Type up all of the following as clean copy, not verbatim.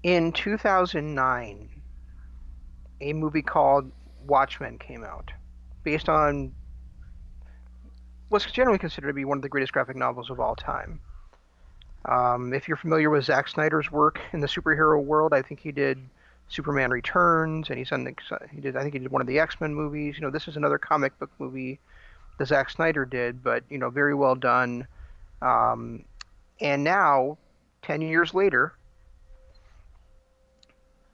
In 2009, a movie called Watchmen came out, based on what's generally considered to be one of the greatest graphic novels of all time. If you're familiar with Zack Snyder's work in the superhero world, I think he did Superman Returns, and I think he did one of the X-Men movies. This is another comic book movie that Zack Snyder did, but very well done. Um, and now, 10 years later,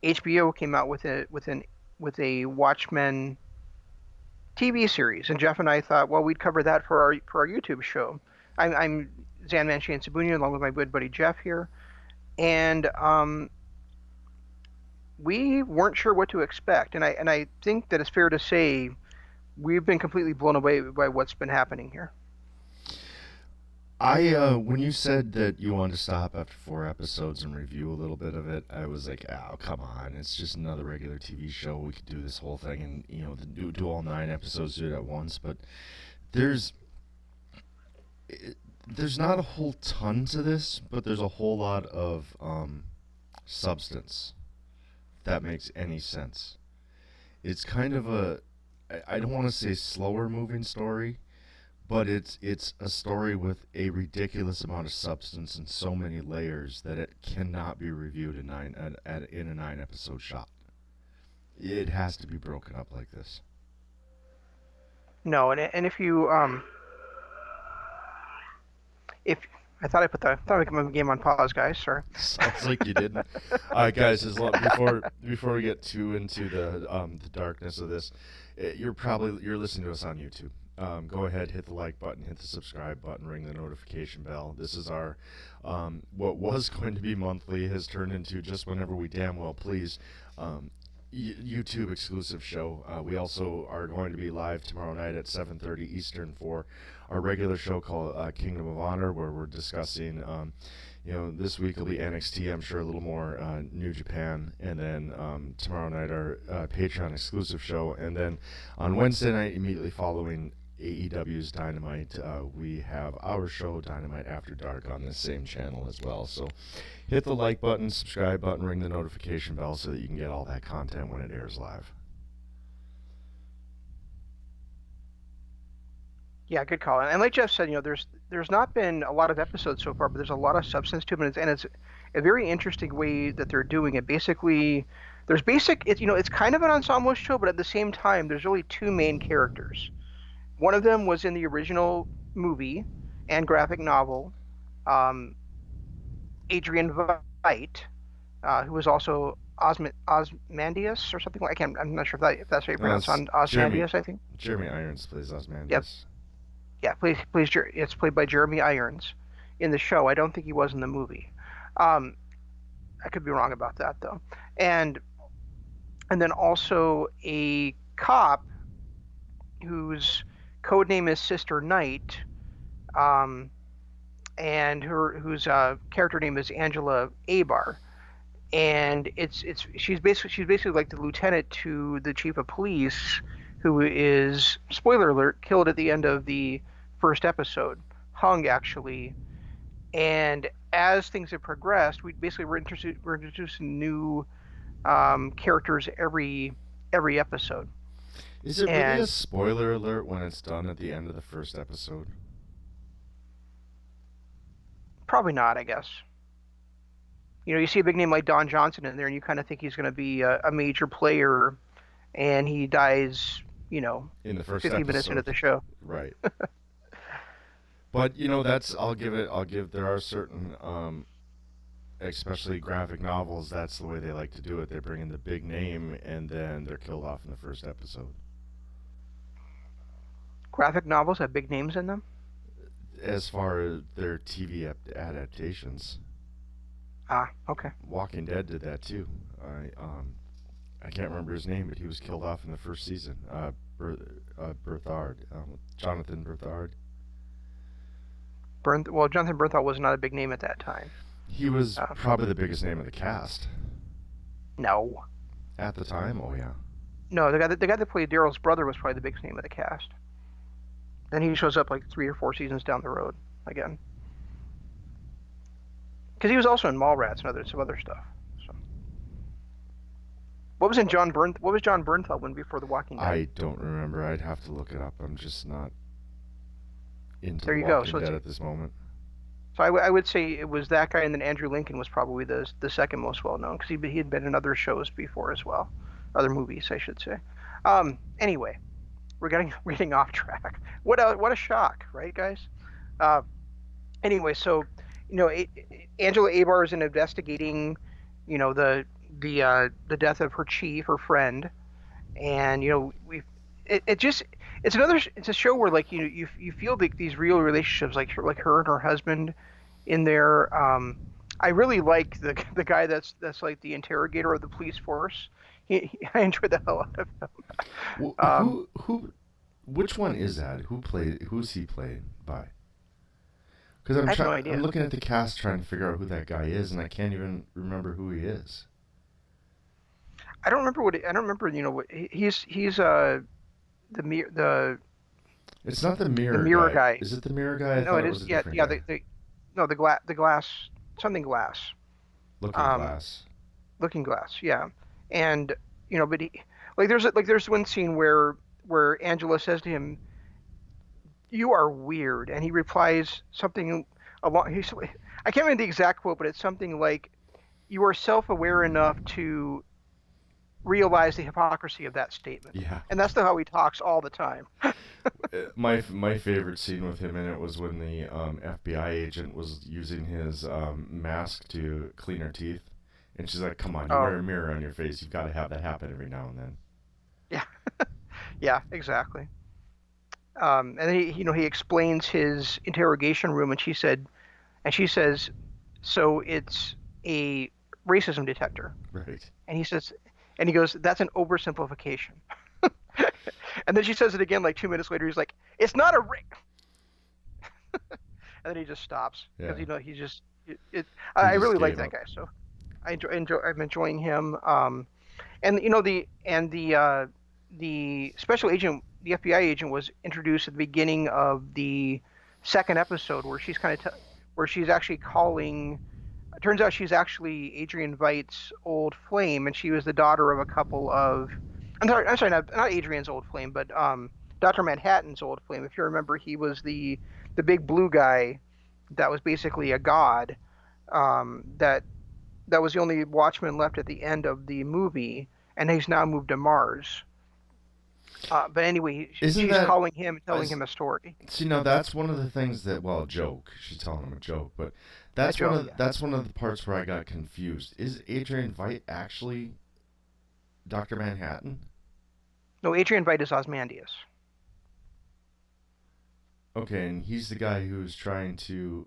HBO came out with a Watchmen TV series, and Jeff and I thought, well, we'd cover that for our YouTube show. I'm Zan Manchi and Sabunia, along with my good buddy Jeff here, and we weren't sure what to expect, and I think that it's fair to say we've been completely blown away by what's been happening here. When you said that you wanted to stop after 4 episodes and review a little bit of it, I was like, oh, come on. It's just another regular TV show. We could do this whole thing and, do all 9 episodes, do it at once. But there's, there's not a whole ton to this, but there's a whole lot of substance, if that makes any sense. It's kind of I don't want to say slower moving story, but it's a story with a ridiculous amount of substance and so many layers that it cannot be reviewed in a 9 episode shot. It has to be broken up like this. No, and if I thought I put my game on pause, guys. Sorry. Sounds like you didn't. All right, guys. Before we get too into the darkness of this, you're listening to us on YouTube. Go ahead, hit the like button, hit the subscribe button, ring the notification bell. This is our what was going to be monthly has turned into just whenever we damn well please. YouTube exclusive show. We also are going to be live tomorrow night at 7:30 Eastern for our regular show called Kingdom of Honor, where we're discussing. This week will be NXT. I'm sure a little more New Japan, and then tomorrow night our Patreon exclusive show, and then on Wednesday night immediately following AEW's Dynamite, we have our show Dynamite After Dark on this same channel as well. So hit the like button, subscribe button, ring the notification bell so that you can get all that content when it airs live. Yeah, good call. And like Jeff said, there's not been a lot of episodes so far, but there's a lot of substance to it, and it's a very interesting way that they're doing it. Basically, it's kind of an ensemble show, but at the same time, there's really two main characters. One of them was in the original movie and graphic novel, um, Adrian Veidt, who was also Osmandius or something like. I'm not sure if that's how you pronounce on Jeremy Osmandius. I think. Jeremy Irons plays Yep. Osmandius. Yeah, it's played by Jeremy Irons in the show. I don't think he was in the movie. Um, I could be wrong about that though. And and then also a cop whose code name is Sister Knight, um, and whose character name is Angela Abar. And she's basically like the lieutenant to the chief of police, who is, spoiler alert, killed at the end of the first episode, hung actually. And as things have progressed, we're introducing new characters every episode. Is it really a And spoiler alert when it's done at the end of the first episode? probably not, I guess. You see a big name like Don Johnson in there, and you kind of think he's going to be a major player, and he dies, In the first 50 minutes into episode. the show. Right. But that's I'll give there are certain especially graphic novels, that's the way they like to do it. They bring in the big name and then they're killed off in the first episode. Graphic novels have big names in them. As far as their TV adaptations, Ah, okay. Walking Dead did that too. I can't remember his name, but he was killed off in the first season. Berthard, Jonathan Berthard. Well, Jonathan Bernthal was not a big name at that time. He was Uh, probably the biggest name of the cast no, at the time. Oh yeah. no, the guy that played Daryl's brother was probably the biggest name of the cast. Then he shows up like 3 or 4 seasons down the road again, because he was also in Mallrats and some other stuff. So What was John Bernthal when before The Walking Dead? I don't remember. I'd have to look it up. I'm just not into There The you go. Walking Dead at this moment. I would say it was that guy, and then Andrew Lincoln was probably the second most well known because he had been in other shows before as well, other movies I should say. Anyway, we're getting off track. What a shock, right, guys? Uh, anyway, so you know, Angela Abar is investigating, you know, the death of her chief, her friend, and you know it just it's a show where like you feel like these real relationships like her and her husband in there. I really like the guy that's like the interrogator of the police force. I enjoyed the hell out of him. Who, which one is that? Who's he played by? Because I have no I'm idea. looking at the cast trying to figure out who that guy is, and I can't even remember who he is. I don't remember. You know what he's the It's not the the mirror mirror guy. guy. Is it the mirror guy? I No, thought it it is. was a Yeah, different yeah. guy. No, the glass, something glass. Looking Um, Glass. Looking Glass. Yeah, and you know, but there's one scene where Angela says to him, "You are weird," and he replies something along. I can't remember the exact quote, but it's something like, "You are self-aware enough to realize the hypocrisy of that statement," Yeah. and that's how he talks all the time. My favorite scene with him in it was when the FBI agent was using his mask to clean her teeth, and she's like, "Come on, you wear Oh, a mirror on your face. You've got to have that happen every now and then." yeah, yeah, exactly. And then he explains his interrogation room, and she says, so it's a racism detector. Right. And he says, and he goes, that's an oversimplification. And then she says it again like 2 minutes later. He's like, it's not a ring. And then he just stops Yeah. because he just He I just really like gave that up. guy. So I'm enjoying him. And you know the special agent, the FBI agent, was introduced at the beginning of the second episode where where she's actually calling. It turns out she's actually Adrian Veidt's old flame, and she was the daughter of a couple of. I'm sorry, not Adrian's old flame, but Doctor Manhattan's old flame. If you remember, he was the big blue guy that was basically a god. That was the only Watchman left at the end of the movie, and he's now moved to Mars. But anyway, Isn't she's that? calling him, telling Is, him a story. See, no, that's one of the things that. Well, a joke. She's telling him a joke, but A joke, yeah. that's one of the parts where I got confused. Is Adrian Veidt actually Doctor Manhattan? No, Adrian Veidt is Osmandius. Okay, and he's the guy who's trying to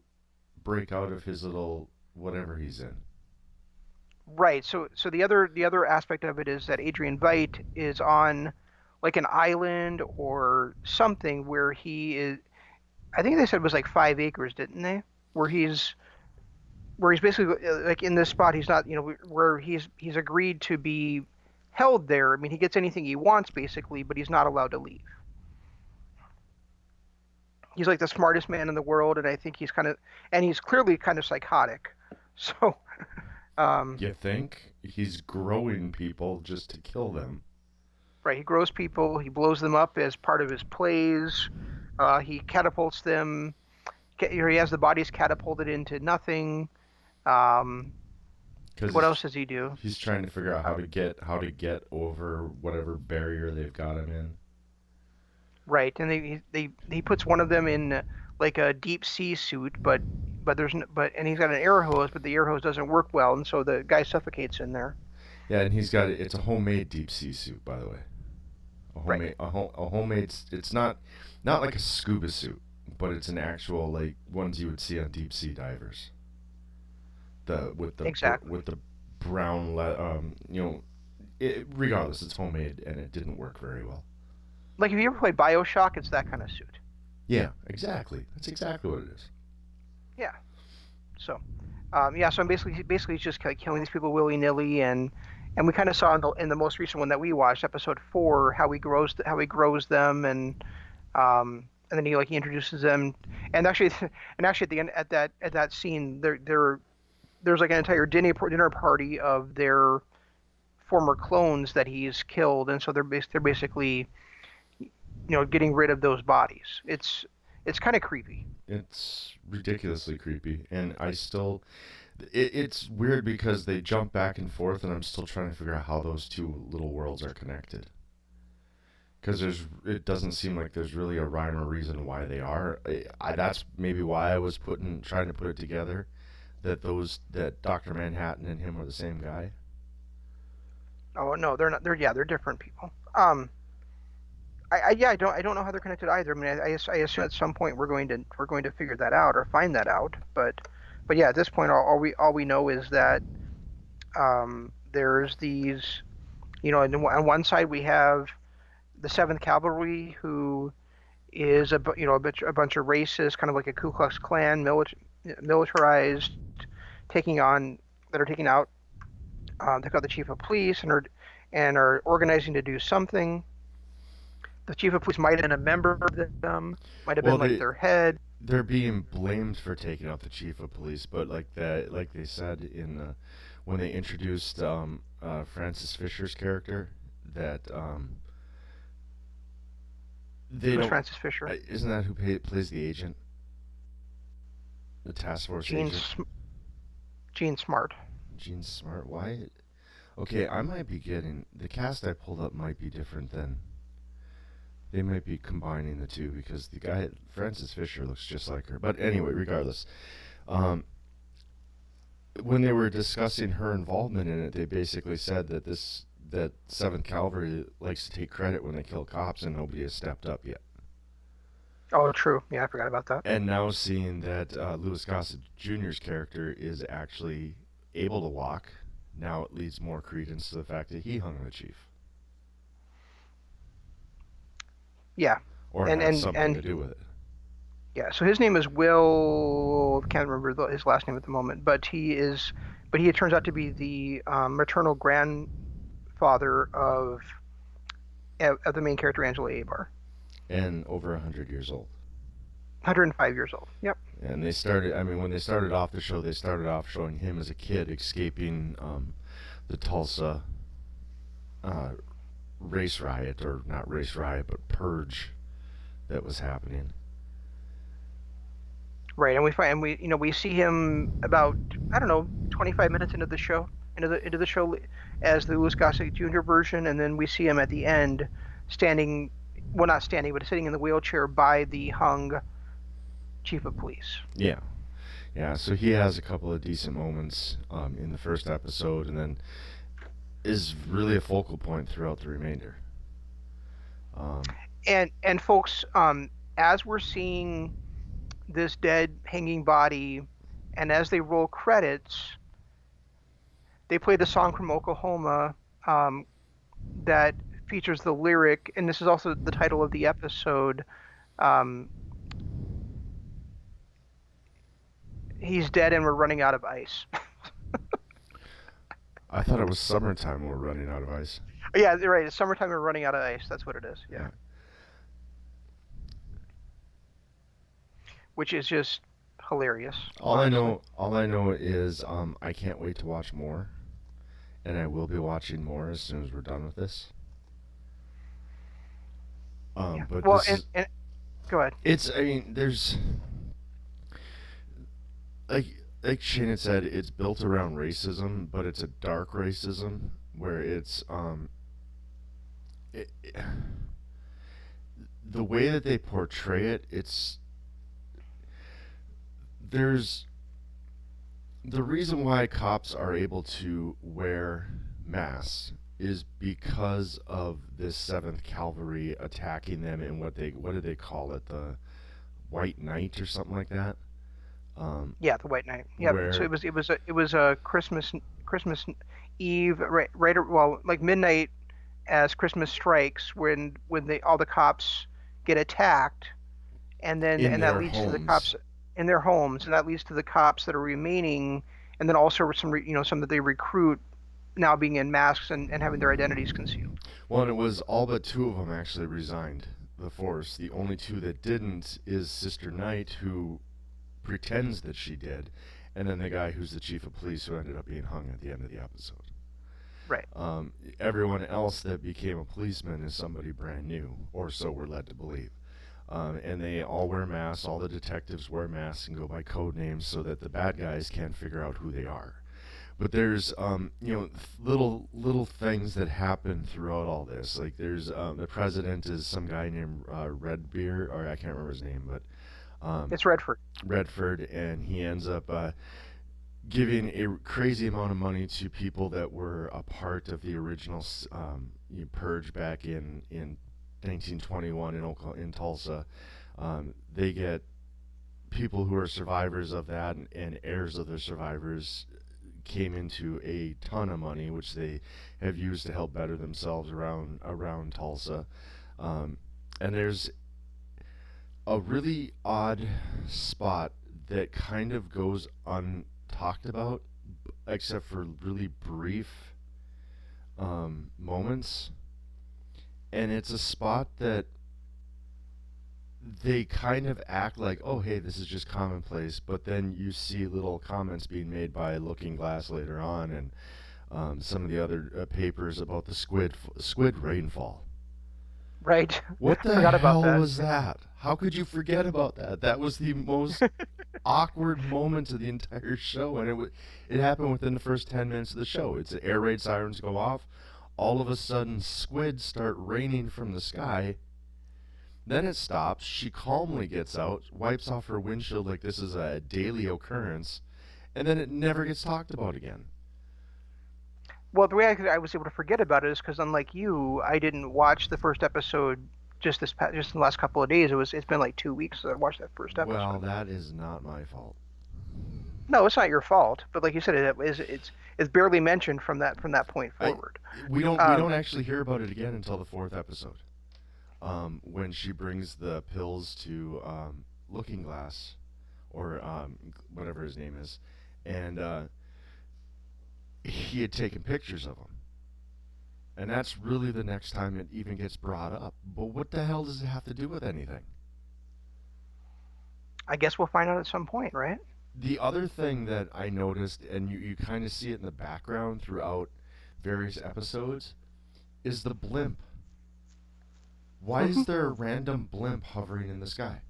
break out of his little whatever he's in. Right. So the other aspect of it is that Adrian Veidt is on like an island or something where he is. I think they said it was like 5 acres, didn't they? Where he's basically like in this spot. He's not, where he's agreed to be held there. I mean, he gets anything he wants basically, but he's not allowed to leave. He's like the smartest man in the world, and I think and he's clearly kind of psychotic. So, um, You think he's growing people just to kill them? right, he grows people, he blows them up as part of his plays. He catapults them. He has the bodies catapulted into nothing. Um, Because what else does he do? he's trying to figure out how to get over whatever barrier they've got him in. Right, and he puts one of them in like a deep sea suit, and he's got an air hose, but the air hose doesn't work well, and so the guy suffocates in there. Yeah, and he's got it's a homemade deep sea suit, by the way. Right, A homemade. It's not like a scuba suit, but it's an actual like ones you would see on deep sea divers. The exactly. with the brown regardless, it's homemade and it didn't work very well. Like if you ever played BioShock, it's that kind of suit. Yeah, exactly. That's exactly what it is. Yeah. So, yeah. So I'm basically just kind of killing these people willy nilly, and we kind of saw in the most recent one that we watched, episode 4, how he grows them, and then he introduces them, and actually at the end at that scene there's like an entire dinner party of their former clones that he's killed, and so they're basically getting rid of those bodies. It's kind of creepy. It's ridiculously creepy, and it's weird because they jump back and forth, and I'm still trying to figure out how those two little worlds are connected. Because it doesn't seem like there's really a rhyme or reason why they are. That's maybe why I was trying to put it together, that Doctor Manhattan and him are the same guy. Oh no, they're not. They're different people. I don't know how they're connected either. I mean, I assume at some point we're going to figure that out or find that out. But yeah, at this point, all we know is that there's these, on one side we have the Seventh Cavalry, who is a bunch of racists, kind of like a Ku Klux Klan, militarized, taking on that are taking out took out the chief of police and are organizing to do something. The chief of police might have been a member of them, might have Well, been like their head. they're being blamed for taking out the chief of police, but like they said when they introduced Francis Fisher's character, that they Who's don't. Francis Fisher? Isn't that who plays the agent, the task force Gene agent? Gene Smart. Gene Smart. Why? Okay, I might be getting the cast I pulled up might be different than. They might be combining the two because the guy Francis Fisher looks just like her. But anyway, regardless, um, when they were discussing her involvement in it, they basically said that Seventh Cavalry likes to take credit when they kill cops, and nobody has stepped up yet. Oh, true. Yeah, I forgot about that. And now seeing that Louis Gossett Jr.'s character is actually able to walk, now it leads more credence to the fact that he hung the chief. Yeah, Or and had and something to and do with it. yeah. So his name is Will. Can't remember his last name at the moment, but he turns out to be the maternal grandfather of the main character Angela Abar. And over 100 years old. 105 years old. Yep. And when they started off the show, they started off showing him as a kid escaping the Tulsa uh, race riot, or not race riot, but purge that was happening. Right, and we see him about, I don't know, 25 minutes into the show, into the show as the Louis Gossett Jr. version, and then we see him at the end standing, well, not standing, but sitting in the wheelchair by the hung chief of police. Yeah. Yeah, so he has a couple of decent moments in the first episode, and then is really a focal point throughout the remainder. Um, And folks, as we're seeing this dead hanging body, and as they roll credits, they play the song from Oklahoma that features the lyric, and this is also the title of the episode. Um, He's dead, and we're running out of ice. I thought it was summertime when we're running out of ice. Yeah, you're right. It's summertime, we're running out of ice. That's what it is. Yeah, Yeah. which is just hilarious. All I know is I can't wait to watch more, and I will be watching more as soon as we're done with this. Yeah. But Well, this is and go ahead. it's I mean there's like like Shannon said, it's built around racism, but it's a dark racism where it, the way that they portray it, there's the reason why cops are able to wear masks is because of this Seventh Cavalry attacking them in what did they call it, the White Night or something like that. Yeah, the White Knight. Yeah, so Where it was a Christmas Eve, well, like midnight as Christmas strikes, when they all the cops get attacked, in and that their leads to the homes. cops in their homes, and that leads to the cops that are remaining, and then also some that they recruit now being in masks and having their identities concealed. Well, and it was all but two of them actually resigned the force. The only two that didn't is Sister Knight, who pretends that she did, and then the guy who's the chief of police who ended up being hung at the end of the episode. Right. Everyone else that became a policeman is somebody brand new, or so we're led to believe. And they all wear masks. All the detectives wear masks and go by code names so that the bad guys can't figure out who they are. But there's little things that happen throughout all this. Like there's the president is some guy named Redbeard, or I can't remember his name, but um, It's Redford. Redford, and he ends up giving a crazy amount of money to people that were a part of the original purge back in 1921 in Tulsa. They get people who are survivors of that and heirs of the survivors came into a ton of money, which they have used to help better themselves around Tulsa. Um, and there's a really odd spot that kind of goes untalked about, except for really brief moments. And it's a spot that they kind of act like, oh, hey, this is just commonplace, but then you see little comments being made by Looking Glass later on, and some of the other papers about the squid rainfall. Right. What the Forgot about hell that. was that? How could you forget about that? That was the most awkward moment of the entire show, and it happened within the first 10 minutes of the show. It's the air raid sirens go off. All of a sudden, squids start raining from the sky. Then it stops. She calmly gets out, wipes off her windshield like this is a daily occurrence, and then it never gets talked about again. Well, the way I was able to forget about it is because, unlike you, I didn't watch the first episode just in the last couple of days. It's been like 2 weeks since I watched that first Well, episode. that is not my fault. No, it's not your fault, but like you said, it's barely mentioned from that point I forward. we don't Um, actually hear about it again until the fourth episode, when she brings the pills to Looking Glass, or whatever his name is, and he had taken pictures of them. And that's really the next time it even gets brought up. But what the hell does it have to do with anything? I guess we'll find out at some point, right? The other thing that I noticed, and you kind of see it in the background throughout various episodes, is the blimp. Why Hmm. is there a random blimp hovering in the sky?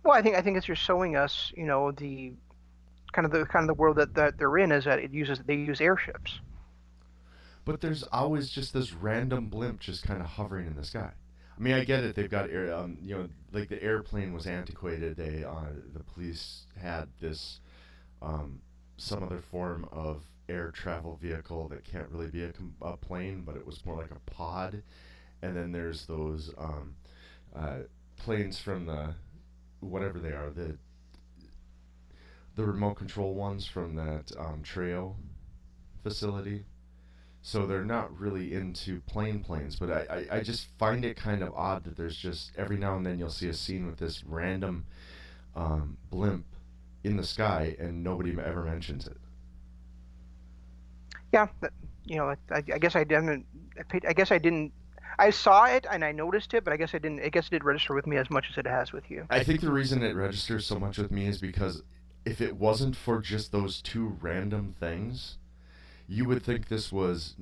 Well, I think it's just showing us, the kind of the world that they're in is that they use airships. But there's always just this random blimp just kind of hovering in the sky. I mean, I get it. They've got air, like the airplane was antiquated. The police had this um, some other form of air travel vehicle that can't really be a plane, but it was more like a pod. And then there's those uh, planes from the whatever they are, the remote control ones from that Treo facility. So they're not really into planes, but I just find it kind of odd that there's just every now and then you'll see a scene with this random blimp in the sky and nobody ever mentions it. Yeah, I guess I didn't. I guess I didn't. I saw it and I noticed it, but I guess I didn't. I guess it didn't register with me as much as it has with you. I think the reason it registers so much with me is because if it wasn't for just those two random things, you would think this was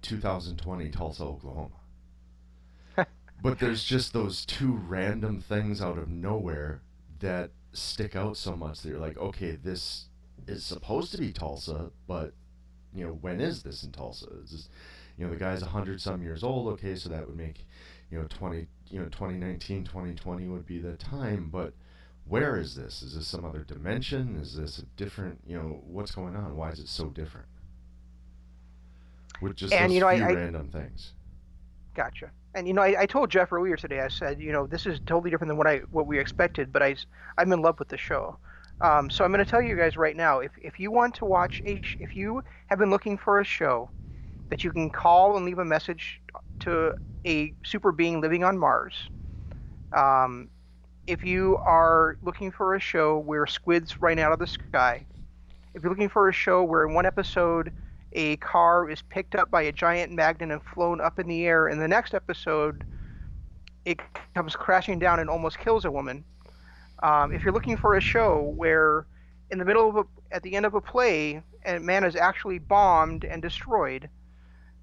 2020 Tulsa, Oklahoma. But there's just those two random things out of nowhere that stick out so much that you're like, okay, this is supposed to be Tulsa, but when is this in Tulsa? Is this, the guy's 100 some years old. Okay, so that would make 2019, 2020 would be the time, but where is this? Is this some other dimension? Is this a different, what's going on? Why is it so different? With just And those I, few I random things. gotcha. And I told Jeff earlier today. I said, this is totally different than what we expected, but I'm in love with the show. So I'm going to tell you guys right now, if you want to watch if you have been looking for a show that you can call and leave a message to a super being living on Mars, um, if you are looking for a show where squids rain out of the sky, if you're looking for a show where in one episode a car is picked up by a giant magnet and flown up in the air, in the next episode it comes crashing down and almost kills a woman. If you're looking for a show where in the middle of at the end of a play and man is actually bombed and destroyed.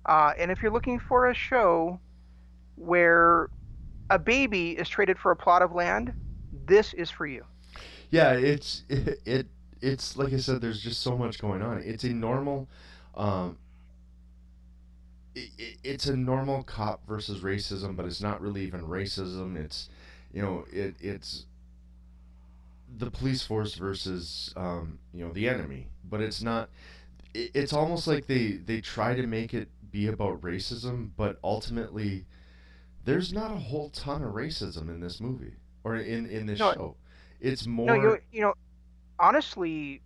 And if you're looking for a show where a baby is traded for a plot of land, this is for you. Yeah, it's like I said. There's just so much going on. It's a normal, um, it's a normal cop versus racism, but it's not really even racism. It's, it's the police force versus the enemy, but it's not. It's almost like they try to make it be about racism, but ultimately there's not a whole ton of racism in this movie or in this No, show. It's no, more. honestly,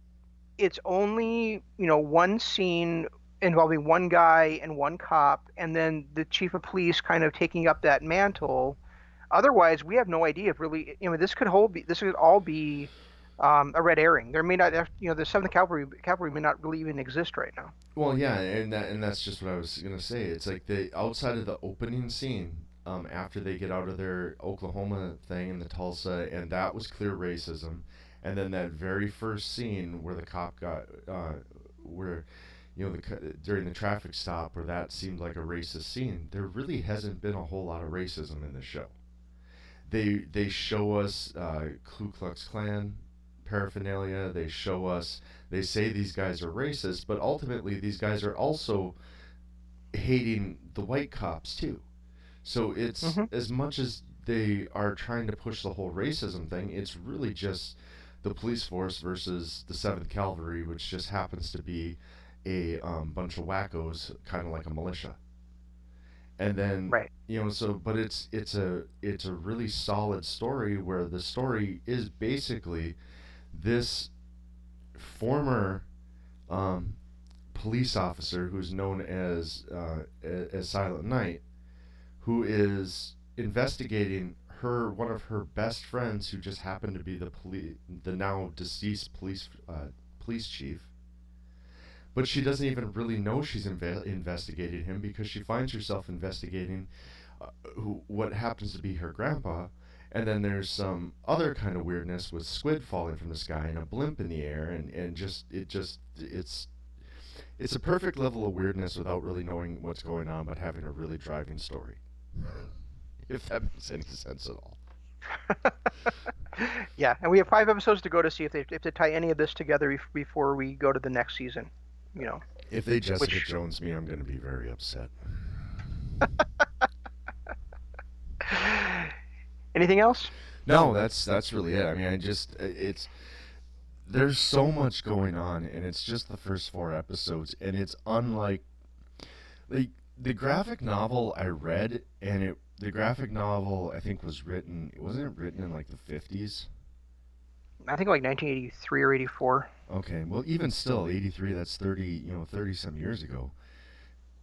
it's only one scene involving one guy and one cop, and then the chief of police kind of taking up that mantle. Otherwise, we have no idea if really, this could all be a red herring. There may not, the Seventh Cavalry may not really even exist right now. Well, yeah, and that's just what I was gonna say. It's like the outside of the opening scene, after they get out of their Oklahoma thing in the Tulsa, and that was clear racism, and then that very first scene where the cop got, where, during the traffic stop, where that seemed like a racist scene. There really hasn't been a whole lot of racism in the show. They show us Ku Klux Klan paraphernalia. They show us. They say these guys are racist, but ultimately these guys are also hating the white cops too. So it's Hmm. as much as they are trying to push the whole racism thing, it's really just the police force versus the Seventh Cavalry, which just happens to be a bunch of wackos, kind of like a militia. And then, Right. so but it's a really solid story where the story is basically this former um, police officer who's known as Silent Night, who is investigating one of her best friends, who just happened to be the now deceased police chief. But she doesn't even really know she's investigating him, because she finds herself investigating what happens to be her grandpa. And then there's some other kind of weirdness with squid falling from the sky and a blimp in the air, and it's a perfect level of weirdness without really knowing what's going on, but having a really driving story. If that makes any sense at all. Yeah, and we have 5 episodes to go to see if they tie any of this together before we go to the next season. You know, If they Jessica which Jones me, I'm going to be very upset. anything else? No, that's really it. I mean, I just it's there's so much going on, and it's just the first 4 episodes, and it's unlike the the graphic novel I read, and the graphic novel I think wasn't it written in like the 50s? I think like 1983 or 84. Okay, well even still 83, that's 30 some years ago,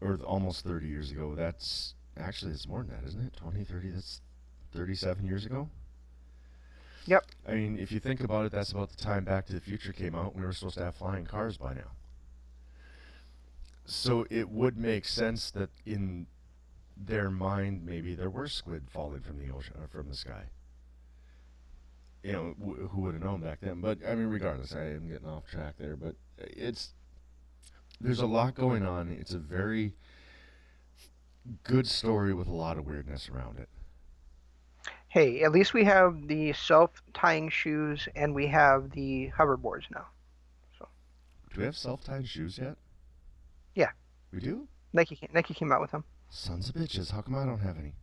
or almost 30 years ago. That's actually it's more than that, isn't it? 20, 30, that's 37 years ago. Yep. I mean, if you think about it, that's about the time Back to the Future came out. We were supposed to have flying cars by now. So it would make sense that in their mind, maybe there were squid falling from the ocean or from the sky. Who would have known back then? But I mean, regardless, I am getting off track there. But it's there's a lot going on. It's a very good story with a lot of weirdness around it. Hey, at least we have the self-tying shoes and we have the hoverboards now. So Do we have self-tied shoes yet? yeah, We do. Nike came out with them Sons of bitches! How come I don't have any?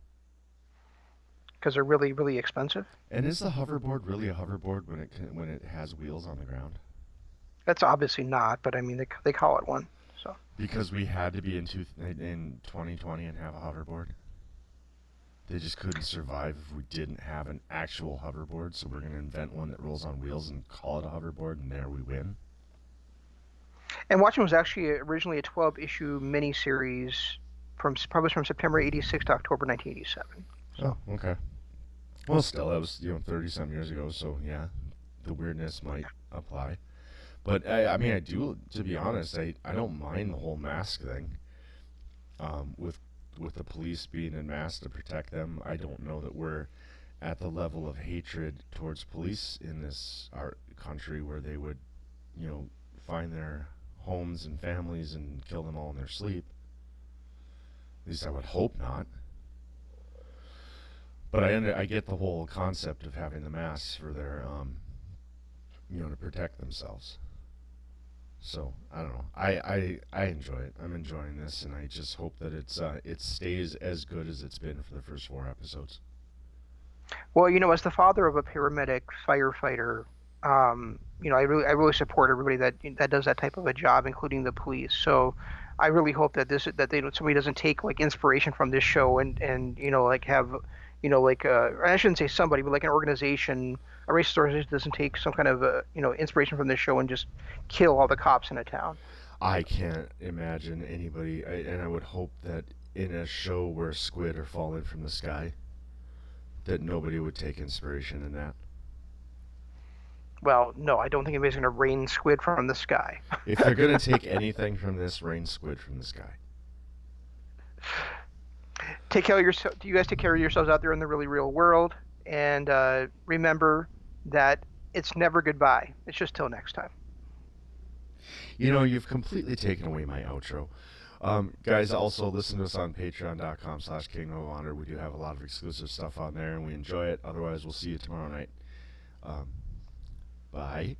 because they're really really expensive. And is the hoverboard really a hoverboard when it has wheels on the ground? That's obviously not, but I mean they call it one. So Because we had to be in 2020 and have a hoverboard. They just couldn't survive if we didn't have an actual hoverboard, so we're going to invent one that rolls on wheels and call it a hoverboard, and there we win. and Watchmen was actually originally a 12-issue miniseries published from September '86 to October 1987. Oh, So okay. Well, still, that was 30 some years ago, so yeah, the weirdness might apply. But I mean, I do. To be honest, I don't mind the whole mask thing. With the police being in masks to protect them, I don't know that we're at the level of hatred towards police in this our country where they would, find their homes and families and kill them all in their sleep. At least I would hope not. But I get the whole concept of having the masks for their, to protect themselves. So I don't know. I enjoy it. I'm enjoying this, and I just hope that it stays as good as it's been for the first 4 episodes. Well, as the father of a paramedic firefighter, I really support everybody that does that type of a job, including the police. So I really hope that somebody doesn't take like inspiration from this show and like have like I shouldn't say somebody, but like an organization, a racist organization doesn't take some kind of inspiration from this show and just kill all the cops in a town. I can't imagine anybody, and I would hope that in a show where squid are falling from the sky, that nobody would take inspiration in that. Well, no, I don't think anybody's going to rain squid from the sky. If they're gonna take anything from this, rain squid from the sky. Take care of yourself. You guys take care of yourselves out there in the really real world, and remember that it's never goodbye. It's just till next time. You've completely taken away my outro. Guys, also listen to us on patreon.com/Kingdom of Honor. We do have a lot of exclusive stuff on there, and we enjoy it. Otherwise, we'll see you tomorrow night. Um, bye.